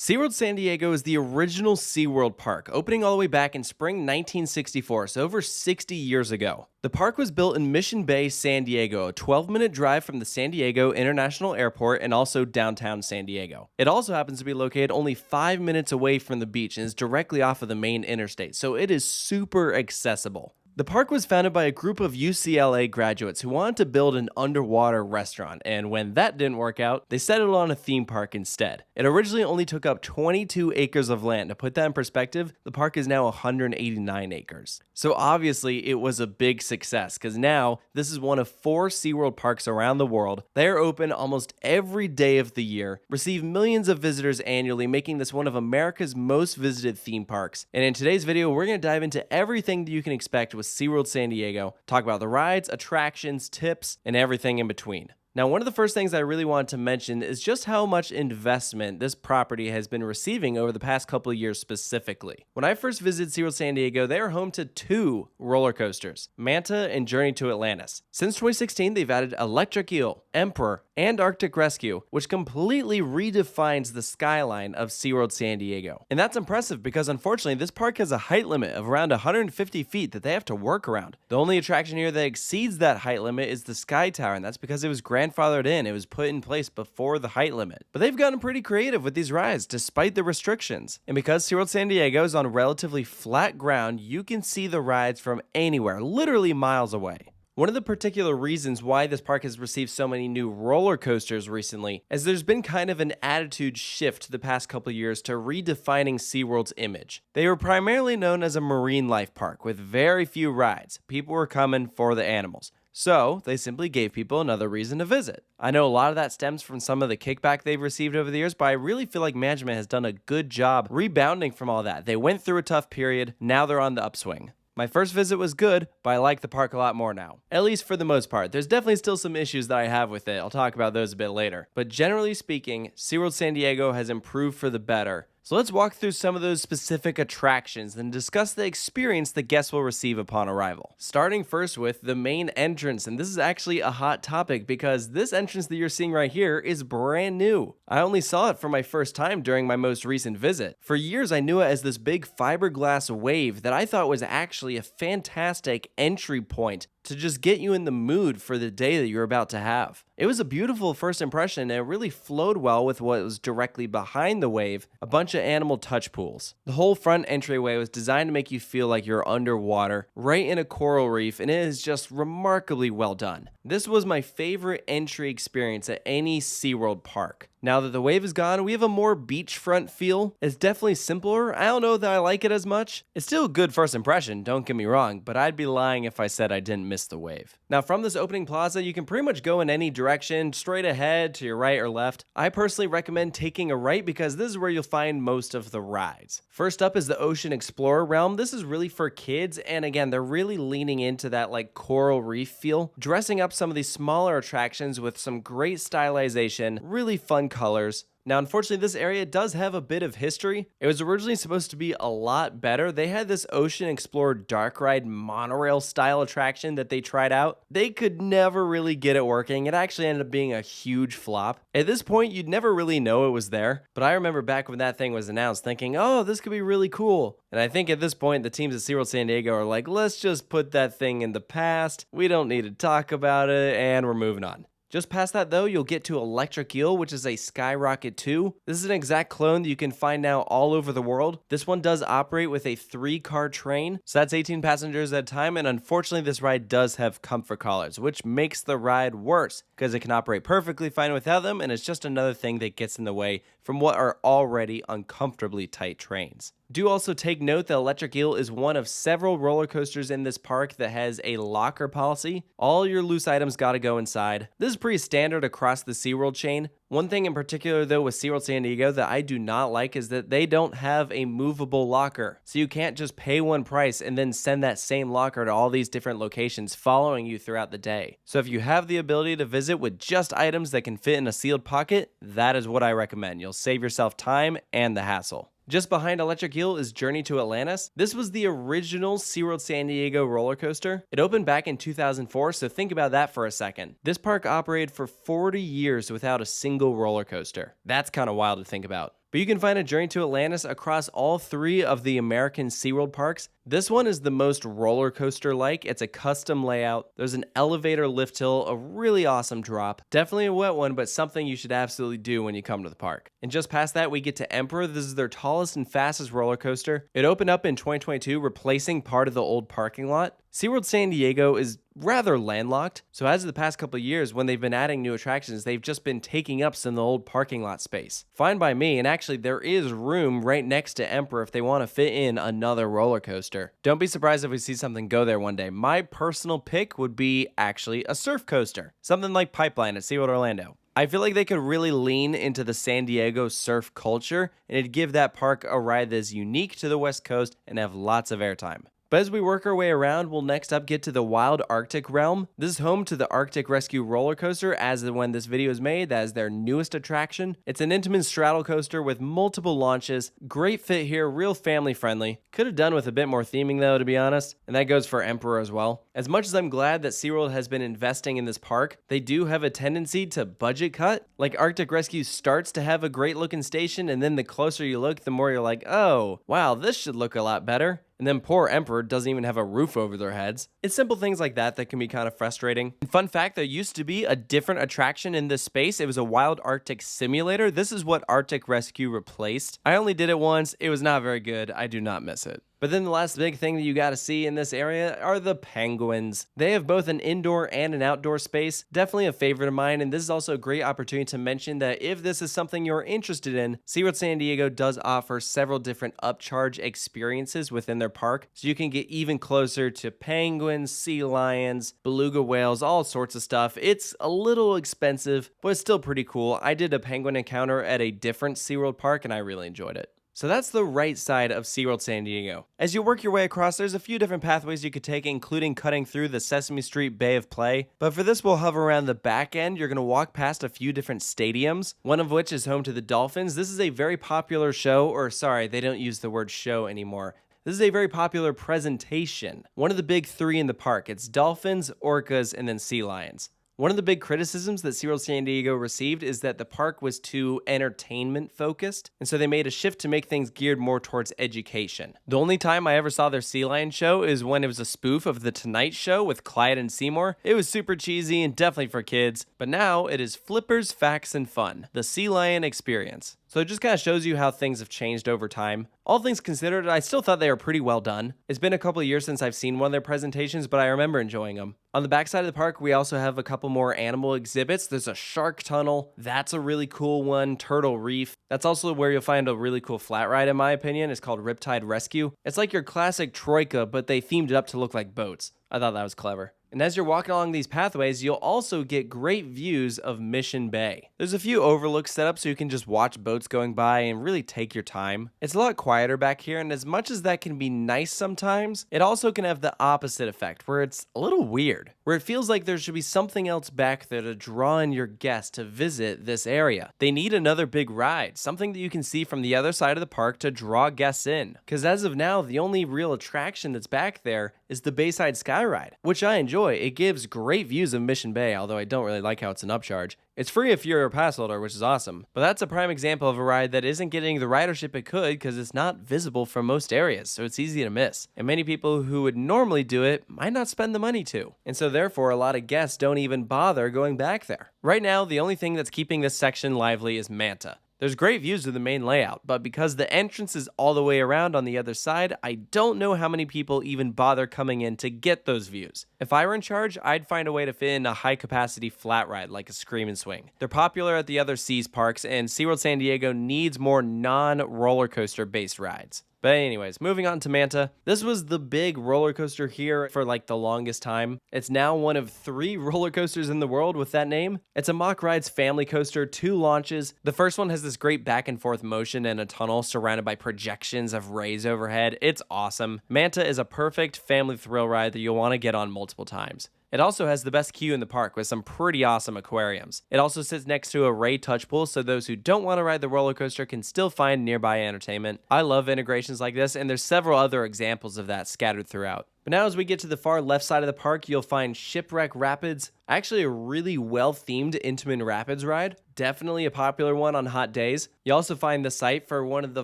SeaWorld San Diego is the original SeaWorld park, opening all the way back in spring 1964, so over 60 years ago. The park was built in Mission Bay, San Diego, a 12-minute drive from the San Diego International Airport and also downtown San Diego. It also happens to be located only 5 minutes away from the beach and is directly off of the main interstate, so it is super accessible. The park was founded by a group of UCLA graduates who wanted to build an underwater restaurant, and when that didn't work out, they settled on a theme park instead. It originally only took up 22 acres of land. To put that in perspective, the park is now 189 acres. So obviously, it was a big success, because now this is one of 4 SeaWorld parks around the world. They are open almost every day of the year, receive millions of visitors annually, making this one of America's most visited theme parks. And in today's video, we're going to dive into everything that you can expect with SeaWorld San Diego, talk about the rides, attractions, tips, and everything in between. Now, one of the first things I really wanted to mention is just how much investment this property has been receiving over the past couple of years specifically. When I first visited SeaWorld San Diego, they are home to 2 roller coasters, Manta and Journey to Atlantis. Since 2016, they've added Electric Eel, Emperor, and Arctic Rescue, which completely redefines the skyline of SeaWorld San Diego. And that's impressive because unfortunately, this park has a height limit of around 150 feet that they have to work around. The only attraction here that exceeds that height limit is the Sky Tower, and that's because it was grandfathered in. It was put in place before the height limit. But they've gotten pretty creative with these rides despite the restrictions. And because SeaWorld San Diego is on relatively flat ground, you can see the rides from anywhere, literally miles away. One of the particular reasons why this park has received so many new roller coasters recently is there's been kind of an attitude shift the past couple of years to redefining SeaWorld's image. They were primarily known as a marine life park with very few rides. People were coming for the animals. So they simply gave people another reason to visit. I know a lot of that stems from some of the kickback they've received over the years, but I really feel like management has done a good job rebounding from all that. They went through a tough period, now they're on the upswing. My first visit was good, but I like the park a lot more now. At least for the most part. There's definitely still some issues that I have with it. I'll talk about those a bit later. But generally speaking, SeaWorld San Diego has improved for the better. So let's walk through some of those specific attractions and discuss the experience the guests will receive upon arrival. Starting first with the main entrance, and this is actually a hot topic because this entrance that you're seeing right here is brand new. I only saw it for my first time during my most recent visit. For years, I knew it as this big fiberglass wave that I thought was actually a fantastic entry point to just get you in the mood for the day that you're about to have. It was a beautiful first impression, and it really flowed well with what was directly behind the wave, a bunch of animal touch pools. The whole front entryway was designed to make you feel like you're underwater, right in a coral reef, and it is just remarkably well done. This was my favorite entry experience at any SeaWorld park. Now that the wave is gone, we have a more beachfront feel. It's definitely simpler. I don't know that I like it as much. It's still a good first impression, don't get me wrong, but I'd be lying if I said I didn't miss the wave. Now from this opening plaza, you can pretty much go in any direction, straight ahead, to your right or left. I personally recommend taking a right because this is where you'll find most of the rides. First up is the Ocean Explorer realm. This is really for kids, and again, they're really leaning into that like coral reef feel, dressing up some of these smaller attractions with some great stylization, really fun colors. Now, unfortunately, this area does have a bit of history. It was originally supposed to be a lot better. They had this Ocean Explorer Dark Ride monorail style attraction that they tried out. They could never really get it working. It actually ended up being a huge flop. At this point, you'd never really know it was there. But I remember back when that thing was announced thinking, oh, this could be really cool. And I think at this point, the teams at SeaWorld San Diego are like, let's just put that thing in the past. We don't need to talk about it, and we're moving on. Just past that though, you'll get to Electric Eel, which is a Skyrocket 2. This is an exact clone that you can find now all over the world. This one does operate with a 3-car train, so that's 18 passengers at a time, and unfortunately this ride does have comfort collars, which makes the ride worse because it can operate perfectly fine without them, and it's just another thing that gets in the way from what are already uncomfortably tight trains. Do also take note that Electric Eel is one of several roller coasters in this park that has a locker policy. All your loose items gotta go inside. This is pretty standard across the SeaWorld chain. One thing in particular though with SeaWorld San Diego that I do not like is that they don't have a movable locker. So you can't just pay one price and then send that same locker to all these different locations following you throughout the day. So if you have the ability to visit with just items that can fit in a sealed pocket, that is what I recommend. You'll save yourself time and the hassle. Just behind Electric Eel is Journey to Atlantis. This was the original SeaWorld San Diego roller coaster. It opened back in 2004, so think about that for a second. This park operated for 40 years without a single roller coaster. That's kind of wild to think about. But you can find a journey to Atlantis across all 3 of the American SeaWorld parks. This one is the most roller coaster-like. It's a custom layout. There's an elevator lift hill, a really awesome drop. Definitely a wet one, but something you should absolutely do when you come to the park. And just past that, we get to Emperor. This is their tallest and fastest roller coaster. It opened up in 2022, replacing part of the old parking lot. SeaWorld San Diego is rather landlocked, so as of the past couple of years, when they've been adding new attractions, they've just been taking up some of the old parking lot space. Fine by me, and actually there is room right next to Emperor if they want to fit in another roller coaster. Don't be surprised if we see something go there one day. My personal pick would be actually a surf coaster, something like Pipeline at SeaWorld Orlando. I feel like they could really lean into the San Diego surf culture, and it'd give that park a ride that's unique to the West Coast and have lots of airtime. But as we work our way around, we'll next up get to the Wild Arctic realm. This is home to the Arctic Rescue roller coaster as of when this video is made. That is their newest attraction. It's an Intamin straddle coaster with multiple launches. Great fit here, real family friendly. Could have done with a bit more theming though, to be honest. And that goes for Emperor as well. As much as I'm glad that SeaWorld has been investing in this park, they do have a tendency to budget cut. Like Arctic Rescue starts to have a great looking station, and then the closer you look, the more you're like, oh, wow, this should look a lot better. And then poor Emperor doesn't even have a roof over their heads. It's simple things like that that can be kind of frustrating. And fun fact, there used to be a different attraction in this space. It was a Wild Arctic simulator. This is what Arctic Rescue replaced. I only did it once. It was not very good. I do not miss it. But then the last big thing that you got to see in this area are the penguins. They have both an indoor and an outdoor space. Definitely a favorite of mine, and this is also a great opportunity to mention that if this is something you're interested in, SeaWorld San Diego does offer several different upcharge experiences within their park, so you can get even closer to penguins, sea lions, beluga whales, all sorts of stuff. It's a little expensive, but it's still pretty cool. I did a penguin encounter at a different SeaWorld park, and I really enjoyed it. So that's the right side of SeaWorld San Diego. As you work your way across, there's a few different pathways you could take, including cutting through the Sesame Street Bay of Play. But for this, we'll hover around the back end. You're going to walk past a few different stadiums, one of which is home to the Dolphins. This is a very popular show, or sorry, they don't use the word show anymore. This is a very popular presentation. One of the big 3 in the park. It's dolphins, orcas, and then sea lions. One of the big criticisms that SeaWorld San Diego received is that the park was too entertainment focused, and so they made a shift to make things geared more towards education. The only time I ever saw their sea lion show is when it was a spoof of The Tonight Show with Clyde and Seymour. It was super cheesy and definitely for kids, but now it is flippers, facts, and fun. The sea lion experience. So it just kind of shows you how things have changed over time. All things considered, I still thought they were pretty well done. It's been a couple of years since I've seen one of their presentations, but I remember enjoying them. On the backside of the park, we also have a couple more animal exhibits. There's a shark tunnel. That's a really cool one. Turtle Reef. That's also where you'll find a really cool flat ride, in my opinion. It's called Riptide Rescue. It's like your classic Troika, but they themed it up to look like boats. I thought that was clever. And as you're walking along these pathways, you'll also get great views of Mission Bay. There's a few overlooks set up so you can just watch boats going by and really take your time. It's a lot quieter back here, and as much as that can be nice sometimes, it also can have the opposite effect, where it's a little weird, where it feels like there should be something else back there to draw in your guests to visit this area. They need another big ride, something that you can see from the other side of the park to draw guests in. Because as of now, the only real attraction that's back there is the Bayside Sky Ride, which I enjoy. It gives great views of Mission Bay, although I don't really like how it's an upcharge. It's free if you're a pass holder, which is awesome. But that's a prime example of a ride that isn't getting the ridership it could because it's not visible from most areas, so it's easy to miss. And many people who would normally do it might not spend the money to. And so therefore, a lot of guests don't even bother going back there. Right now, the only thing that's keeping this section lively is Manta. There's great views of the main layout, but because the entrance is all the way around on the other side, I don't know how many people even bother coming in to get those views. If I were in charge, I'd find a way to fit in a high-capacity flat ride like a Scream and Swing. They're popular at the other Seas parks, and SeaWorld San Diego needs more non-roller coaster-based rides. But anyways, moving on to Manta. This was the big roller coaster here for like the longest time. It's now one of 3 roller coasters in the world with that name. It's a Mock Rides family coaster, 2 launches. The first one has this great back and forth motion in a tunnel surrounded by projections of rays overhead. It's awesome. Manta is a perfect family thrill ride that you'll want to get on multiple times. It also has the best queue in the park with some pretty awesome aquariums. It also sits next to a Ray touch pool, so those who don't want to ride the roller coaster can still find nearby entertainment. I love integrations like this, and there's several other examples of that scattered throughout. But now as we get to the far left side of the park, you'll find Shipwreck Rapids, actually a really well-themed Intamin Rapids ride. Definitely a popular one on hot days. You also find the site for one of the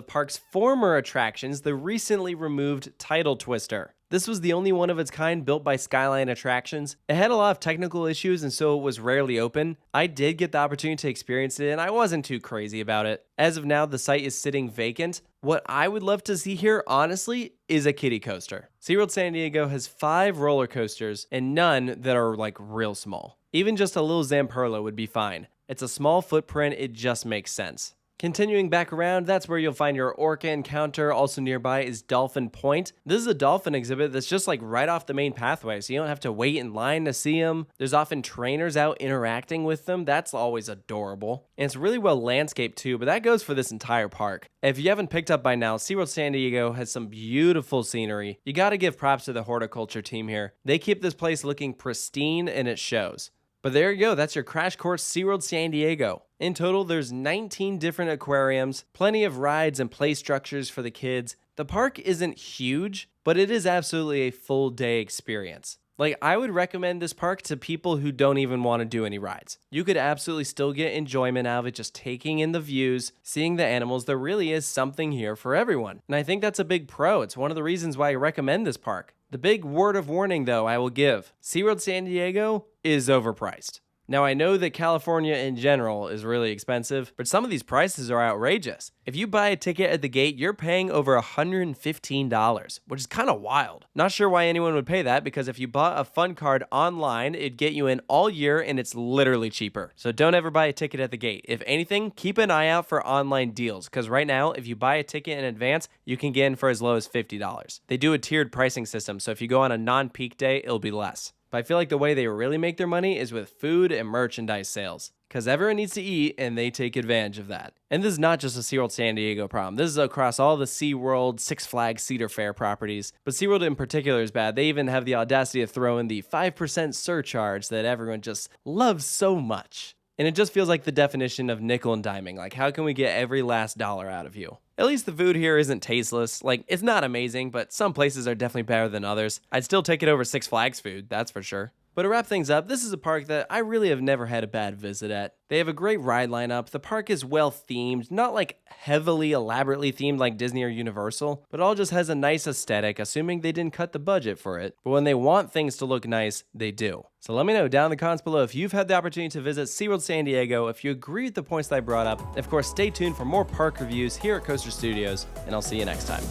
park's former attractions, the recently removed Tidal Twister. This was the only one of its kind built by Skyline Attractions. It had a lot of technical issues and so it was rarely open. I did get the opportunity to experience it and I wasn't too crazy about it. As of now, the site is sitting vacant. What I would love to see here, honestly, is a kiddie coaster. SeaWorld San Diego has 5 roller coasters and none that are like real small. Even just a little Zamperla would be fine. It's a small footprint, it just makes sense. Continuing back around, that's where you'll find your orca encounter. Also nearby is Dolphin Point. This is a dolphin exhibit that's just like right off the main pathway, so you don't have to wait in line to see them. There's often trainers out interacting with them. That's always adorable. And it's really well landscaped too, but that goes for this entire park. If you haven't picked up by now, SeaWorld San Diego has some beautiful scenery. You gotta give props to the horticulture team here. They keep this place looking pristine and it shows. But there you go, that's your crash course SeaWorld San Diego. In total, there's 19 different aquariums, plenty of rides and play structures for the kids. The park isn't huge, but it is absolutely a full day experience. Like, I would recommend this park to people who don't even want to do any rides. You could absolutely still get enjoyment out of it just taking in the views, seeing the animals. There really is something here for everyone. And I think that's a big pro. It's one of the reasons why I recommend this park. The big word of warning, though, I will give. SeaWorld San Diego is overpriced. Now, I know that California in general is really expensive, but some of these prices are outrageous. If you buy a ticket at the gate, you're paying over $115, which is kind of wild. Not sure why anyone would pay that, because if you bought a fun card online, it'd get you in all year and it's literally cheaper. So don't ever buy a ticket at the gate. If anything, keep an eye out for online deals, because right now, if you buy a ticket in advance, you can get in for as low as $50. They do a tiered pricing system, so if you go on a non-peak day, it'll be less. But I feel like the way they really make their money is with food and merchandise sales. Because everyone needs to eat, and they take advantage of that. And this is not just a SeaWorld San Diego problem. This is across all the SeaWorld, Six Flags, Cedar Fair properties. But SeaWorld in particular is bad. They even have the audacity to throw in the 5% surcharge that everyone just loves so much. And it just feels like the definition of nickel and diming. Like, how can we get every last dollar out of you? At least the food here isn't tasteless. Like, it's not amazing, but some places are definitely better than others. I'd still take it over Six Flags food, that's for sure. But to wrap things up, this is a park that I really have never had a bad visit at. They have a great ride lineup. The park is well themed, not like heavily elaborately themed like Disney or Universal, but all just has a nice aesthetic, assuming they didn't cut the budget for it. But when they want things to look nice, they do. So let me know down in the comments below if you've had the opportunity to visit SeaWorld San Diego, if you agree with the points that I brought up. Of course, stay tuned for more park reviews here at Coaster Studios, and I'll see you next time.